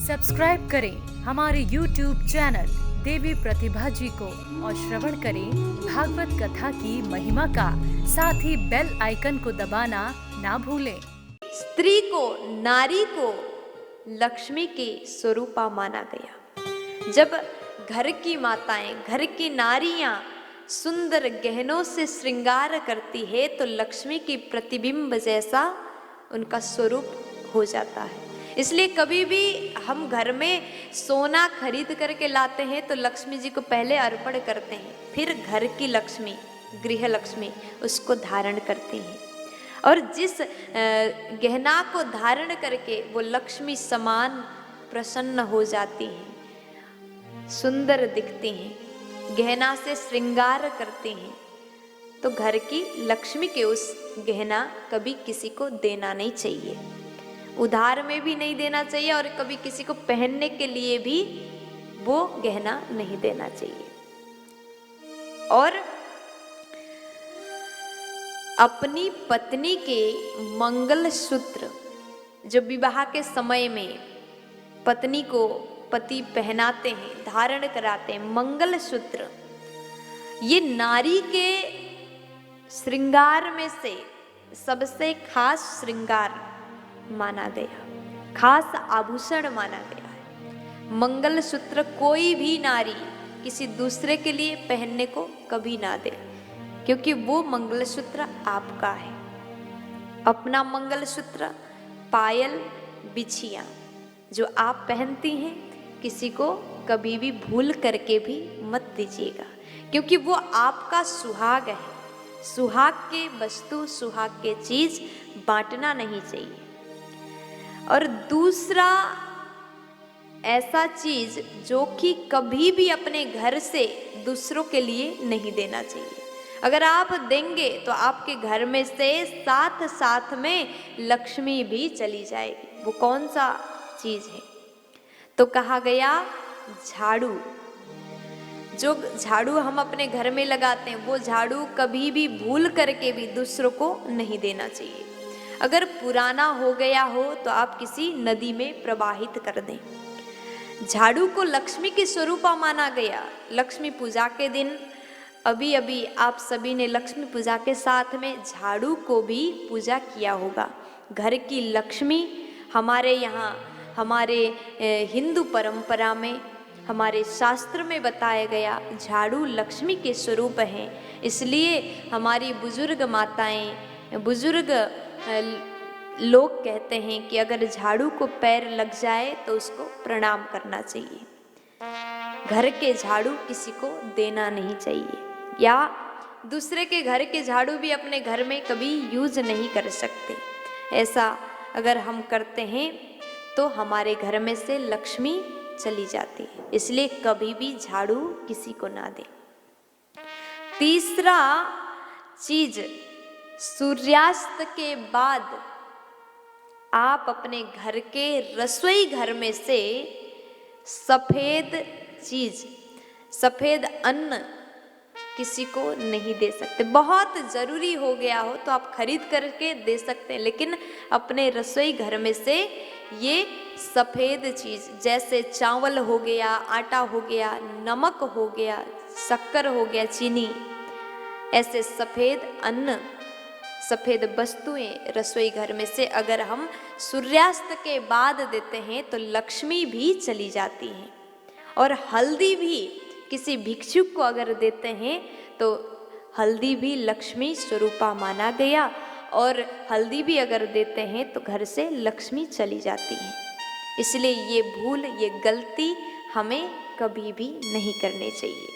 Subscribe करें हमारे YouTube channel देवी प्रतिभा जी को और श्रवण करें भागवत कथा की महिमा का। साथ ही बेल आइकन को दबाना ना भूलें। स्त्री को, नारी को लक्ष्मी के स्वरूपा माना गया। जब घर की माताएं, घर की नारियां सुंदर गहनों से श्रृंगार करती है तो लक्ष्मी की प्रतिबिंब जैसा उनका स्वरूप हो जाता है। इसलिए कभी भी हम घर में सोना खरीद करके लाते हैं तो लक्ष्मी जी को पहले अर्पण करते हैं, फिर घर की लक्ष्मी, गृह लक्ष्मी उसको धारण करते हैं। और जिस गहना को धारण करके वो लक्ष्मी समान प्रसन्न हो जाती हैं, सुंदर दिखती हैं, गहना से श्रृंगार करती हैं, तो घर की लक्ष्मी के उस गहना कभी किसी को देना नहीं चाहिए, उधार में भी नहीं देना चाहिए और कभी किसी को पहनने के लिए भी वो गहना नहीं देना चाहिए। और अपनी पत्नी के मंगल सूत्र जो विवाह के समय में पत्नी को पति पहनाते हैं, धारण कराते हैं, मंगल सूत्र, ये नारी के श्रृंगार में से सबसे खास श्रृंगार माना गया, खास आभूषण माना गया है। मंगल सूत्र कोई भी नारी किसी दूसरे के लिए पहनने को कभी ना दे, क्योंकि वो मंगलसूत्र आपका है। अपना मंगलसूत्र, पायल, बिछिया जो आप पहनती हैं किसी को कभी भी भूल करके भी मत दीजिएगा, क्योंकि वो आपका सुहाग है। सुहाग के वस्तु, सुहाग के चीज बांटना नहीं चाहिए। और दूसरा ऐसा चीज जो कि कभी भी अपने घर से दूसरों के लिए नहीं देना चाहिए। अगर आप देंगे तो आपके घर में से साथ साथ में लक्ष्मी भी चली जाएगी। वो कौन सा चीज है? तो कहा गया झाड़ू। जो झाड़ू हम अपने घर में लगाते हैं वो झाड़ू कभी भी भूल करके भी दूसरों को नहीं देना चाहिए। अगर पुराना हो गया हो तो आप किसी नदी में प्रवाहित कर दें। झाड़ू को लक्ष्मी के स्वरूपा माना गया। लक्ष्मी पूजा के दिन अभी अभी आप सभी ने लक्ष्मी पूजा के साथ में झाड़ू को भी पूजा किया होगा। घर की लक्ष्मी हमारे यहाँ, हमारे हिंदू परंपरा में, हमारे शास्त्र में बताया गया झाड़ू लक्ष्मी के स्वरूप हैं। इसलिए हमारी बुजुर्ग माताएं, बुजुर्ग लोग कहते हैं कि अगर झाड़ू को पैर लग जाए तो उसको प्रणाम करना चाहिए। घर के झाड़ू किसी को देना नहीं चाहिए, या दूसरे के घर के झाड़ू भी अपने घर में कभी यूज नहीं कर सकते। ऐसा अगर हम करते हैं तो हमारे घर में से लक्ष्मी चली जाती है। इसलिए कभी भी झाड़ू किसी को ना दें। तीसरा चीज, सूर्यास्त के बाद आप अपने घर के रसोई घर में से सफेद चीज, सफेद अन्न किसी को नहीं दे सकते। बहुत जरूरी हो गया हो तो आप खरीद करके दे सकते हैं, लेकिन अपने रसोई घर में से ये सफेद चीज जैसे चावल हो गया, आटा हो गया, नमक हो गया, शक्कर हो गया, चीनी, ऐसे सफेद अन्न, सफेद वस्तुएं रसोई घर में से अगर हम सूर्यास्त के बाद देते हैं तो लक्ष्मी भी चली जाती है। और हल्दी भी किसी भिक्षुक को अगर देते हैं तो हल्दी भी लक्ष्मी स्वरूपा माना गया, और हल्दी भी अगर देते हैं तो घर से लक्ष्मी चली जाती है। इसलिए ये भूल, ये गलती हमें कभी भी नहीं करनी चाहिए।